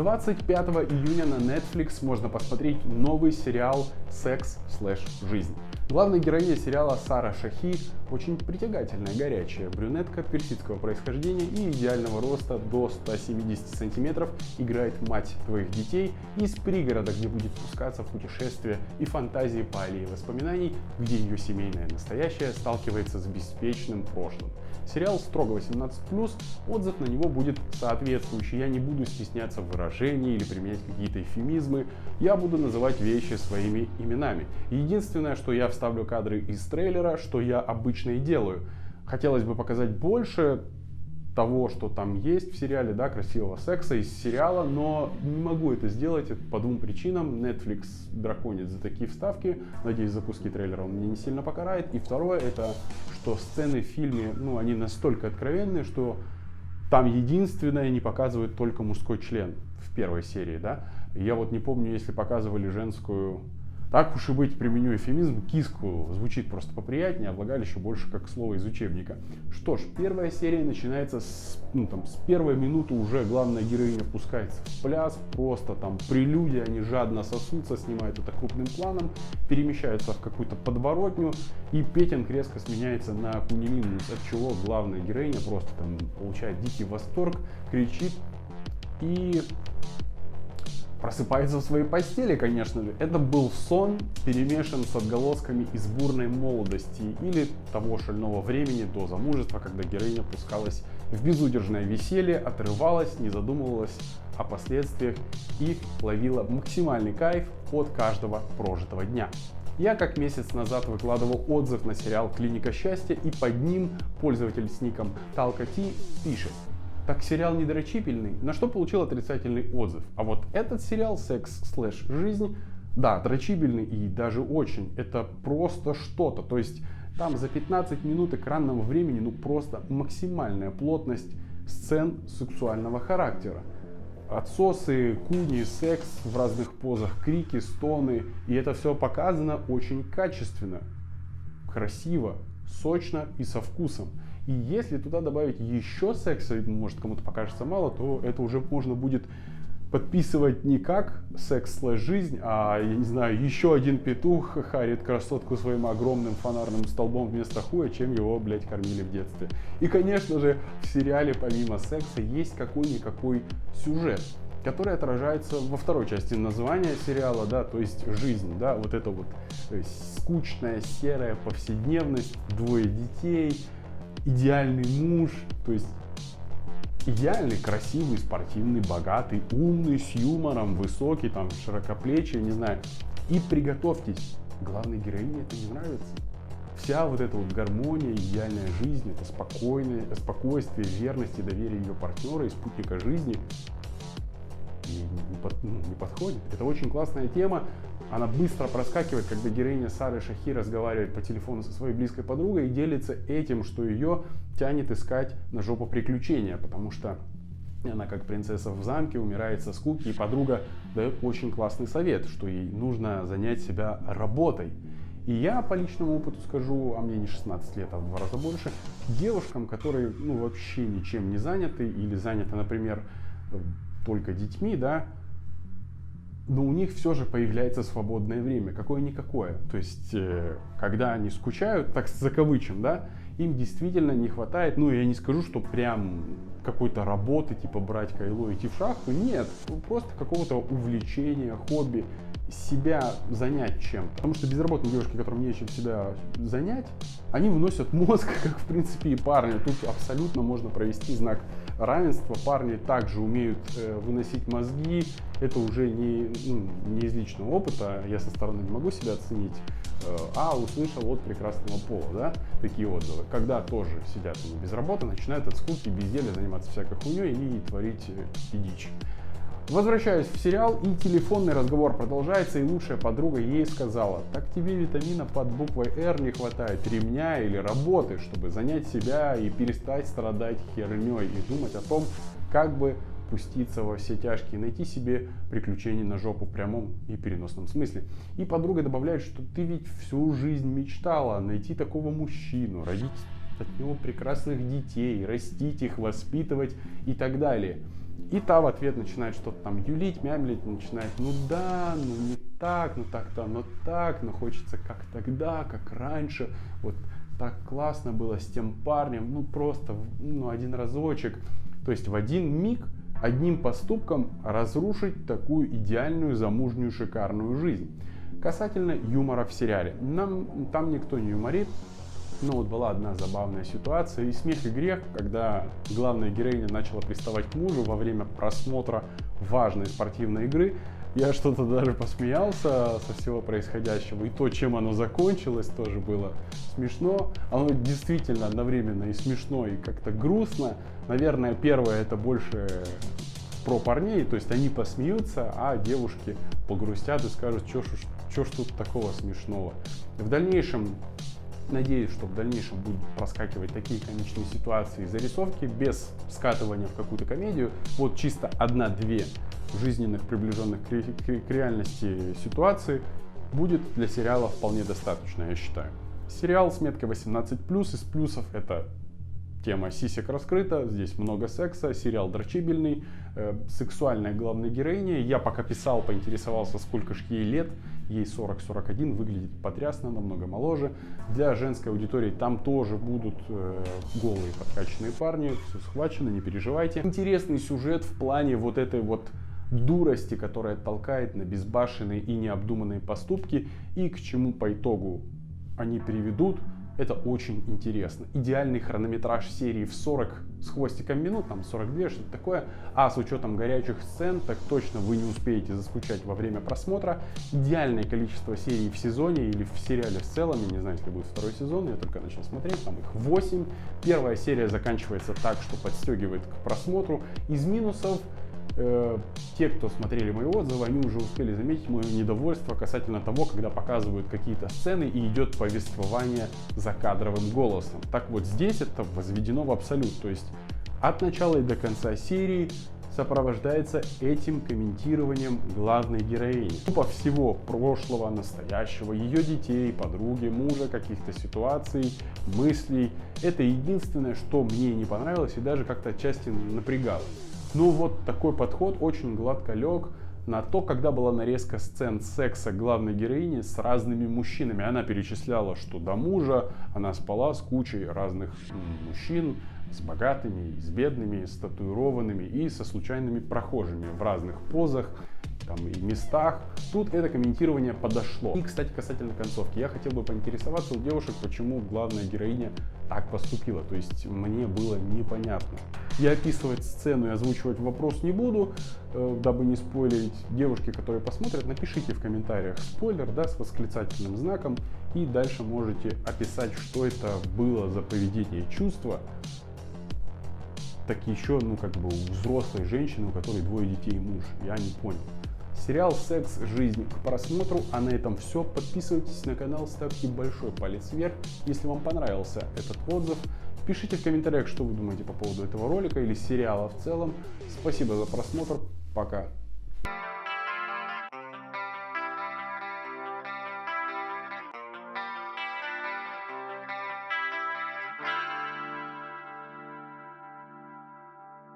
25 июня на Netflix можно посмотреть новый сериал «Секс/Жизнь». Главная героиня сериала Сара Шахи очень притягательная, горячая брюнетка персидского происхождения и идеального роста до 170 сантиметров, играет мать твоих детей из пригорода, где будет пускаться в путешествие и фантазии по аллее воспоминаний, где ее семейное настоящее сталкивается с беспечным прошлым. Сериал строго 18+, отзыв на него будет соответствующий. Я не буду стесняться в выражении или применять какие-то эвфемизмы. Я буду называть вещи своими именами. Единственное, что я вставлю кадры из трейлера, что я обычно и делаю. Хотелось бы показать больше того, что там есть в сериале, да, красивого секса из сериала, но не могу это сделать по двум причинам. Netflix драконит за такие вставки, надеюсь, за куски трейлера он меня не сильно покарает. И второе, это что сцены в фильме, они настолько откровенные, что там единственное не показывают только мужской член в первой серии, да. Я вот не помню, если показывали женскую, так уж и быть, применю эвфемизм, киску, звучит просто поприятнее, а влагалище больше как слово из учебника. Что ж, первая серия начинается с первой минуты уже главная героиня пускается в пляс, просто там прелюдия, они жадно сосутся, снимают это крупным планом, перемещаются в какую-то подворотню, и петинг резко сменяется на кунилингус, от чего главная героиня просто там получает дикий восторг, кричит и просыпается в своей постели, конечно же. Это был сон, перемешан с отголосками из бурной молодости или того шального времени до замужества, когда героиня пускалась в безудержное веселье, отрывалась, не задумывалась о последствиях и ловила максимальный кайф от каждого прожитого дня. Я как месяц назад выкладывал отзыв на сериал «Клиника счастья», и под ним пользователь с ником Talka-T пишет: так сериал не дрочипельный, на что получил отрицательный отзыв. А вот этот сериал «Секс/Жизнь», да, дрочибельный и даже очень. Это просто что-то. То есть там за 15 минут экранного времени просто максимальная плотность сцен сексуального характера. Отсосы, куни, секс в разных позах, крики, стоны. И это все показано очень качественно, красиво, сочно и со вкусом. И если туда добавить еще секса, может кому-то покажется мало, то это уже можно будет подписывать не как «Секс/Жизнь», а, я не знаю, еще один петух харит красотку своим огромным фонарным столбом вместо хуя, чем его, кормили в детстве. И, конечно же, в сериале помимо секса есть какой-никакой сюжет, который отражается во второй части названия сериала, да, то есть жизнь, да, вот это вот, то есть скучная, серая повседневность, двое детей, идеальный муж, то есть идеальный, красивый, спортивный, богатый, умный, с юмором, высокий, там, широкоплечий, не знаю. И приготовьтесь, главной героине это не нравится. Вся вот эта вот гармония, идеальная жизнь, это спокойствие, верность и доверие ее партнера и спутника жизни не подходит. Это очень классная тема. Она быстро проскакивает, когда героиня Сары Шахи разговаривает по телефону со своей близкой подругой и делится этим, что ее тянет искать на жопу приключения, потому что она как принцесса в замке умирает со скуки, и подруга дает очень классный совет, что ей нужно занять себя работой. И я по личному опыту скажу, а мне не 16 лет, а в 2 раза больше, девушкам, которые вообще ничем не заняты или заняты, например, только детьми, да, но у них все же появляется свободное время, какое-никакое. То есть, когда они скучают, так закавычем, да, им действительно не хватает, я не скажу, что прям какой-то работы, типа брать кайло и идти в шахту, нет, просто какого-то увлечения, хобби, себя занять чем-то. Потому что безработные девушки, которым нечем себя занять, они выносят мозг, как в принципе и парни. Тут абсолютно можно провести знак равенства. Парни также умеют выносить мозги. Это уже не из личного опыта, я со стороны не могу себя оценить, а услышал от прекрасного пола, да, такие отзывы. Когда тоже сидят без работы, начинают от скуки, безделья заниматься всякой хуйней и творить дичь. Возвращаюсь в сериал, и телефонный разговор продолжается, и лучшая подруга ей сказала: так тебе витамина под буквой «Р» не хватает, ремня или работы, чтобы занять себя и перестать страдать херней и думать о том, как бы пуститься во все тяжкие, найти себе приключения на жопу в прямом и переносном смысле. И подруга добавляет, что ты ведь всю жизнь мечтала найти такого мужчину, родить от него прекрасных детей, растить их, воспитывать и так далее. И та в ответ начинает что-то там юлить, мямлить, начинает, ну да, ну не так, ну так-то, но так, но хочется как тогда, как раньше, вот так классно было с тем парнем, ну просто, ну один разочек. То есть в один миг, одним поступком разрушить такую идеальную, замужнюю, шикарную жизнь. Касательно юмора в сериале. Там никто не юморит. Но вот была одна забавная ситуация, и смех и грех, когда главная героиня начала приставать к мужу во время просмотра важной спортивной игры. Я что-то даже посмеялся со всего происходящего, и то, чем оно закончилось, тоже было смешно. Оно действительно одновременно и смешно, и как-то грустно. Наверное, первое это больше про парней, то есть они посмеются, а девушки погрустят и скажут, что ж тут такого смешного. В дальнейшем, надеюсь, что в дальнейшем будут проскакивать такие комичные ситуации и зарисовки без скатывания в какую-то комедию. Вот чисто одна-две жизненных, приближенных к реальности ситуации будет для сериала вполне достаточно, я считаю. Сериал с меткой 18+, из плюсов это тема сисек раскрыта, здесь много секса, сериал дрочибельный, сексуальная главная героиня. Я пока писал, поинтересовался, сколько же ей лет. Ей 40-41, выглядит потрясно, намного моложе. Для женской аудитории там тоже будут голые подкачанные парни, все схвачено, не переживайте. Интересный сюжет в плане вот этой вот дурости, которая толкает на безбашенные и необдуманные поступки, и к чему по итогу они приведут. Это очень интересно. Идеальный хронометраж серии в 40 с хвостиком минут, там 42, что-то такое. А с учетом горячих сцен, так точно вы не успеете заскучать во время просмотра. Идеальное количество серий в сезоне или в сериале в целом. Я не знаю, если будет второй сезон, я только начал смотреть, там их 8. Первая серия заканчивается так, что подстегивает к просмотру. Из минусов, те, кто смотрели мои отзывы, они уже успели заметить мое недовольство касательно того, когда показывают какие-то сцены и идет повествование закадровым голосом. Так вот здесь это возведено в абсолют, то есть от начала и до конца серии сопровождается этим комментированием главной героини. Тупо всего прошлого, настоящего, ее детей, подруги, мужа, каких-то ситуаций, мыслей. Это единственное, что мне не понравилось и даже как-то отчасти напрягало. Ну вот такой подход очень гладко лег на то, когда была нарезка сцен секса главной героини с разными мужчинами. Она перечисляла, что до мужа она спала с кучей разных мужчин, с богатыми, с бедными, с татуированными и со случайными прохожими в разных позах там, и местах. Тут это комментирование подошло. И, кстати, касательно концовки, я хотел бы поинтересоваться у девушек, почему главная героиня так поступила. То есть мне было непонятно. Я описывать сцену и озвучивать вопрос не буду, дабы не спойлерить. Девушки, которые посмотрят, напишите в комментариях спойлер, да, с восклицательным знаком. И дальше можете описать, что это было за поведение и чувства. Так еще, ну как бы у взрослой женщины, у которой 2 детей и муж. Я не понял. Сериал «Секс. Жизнь» к просмотру. А на этом все. Подписывайтесь на канал, ставьте большой палец вверх, если вам понравился этот отзыв. Пишите в комментариях, что вы думаете по поводу этого ролика или сериала в целом. Спасибо за просмотр. Пока.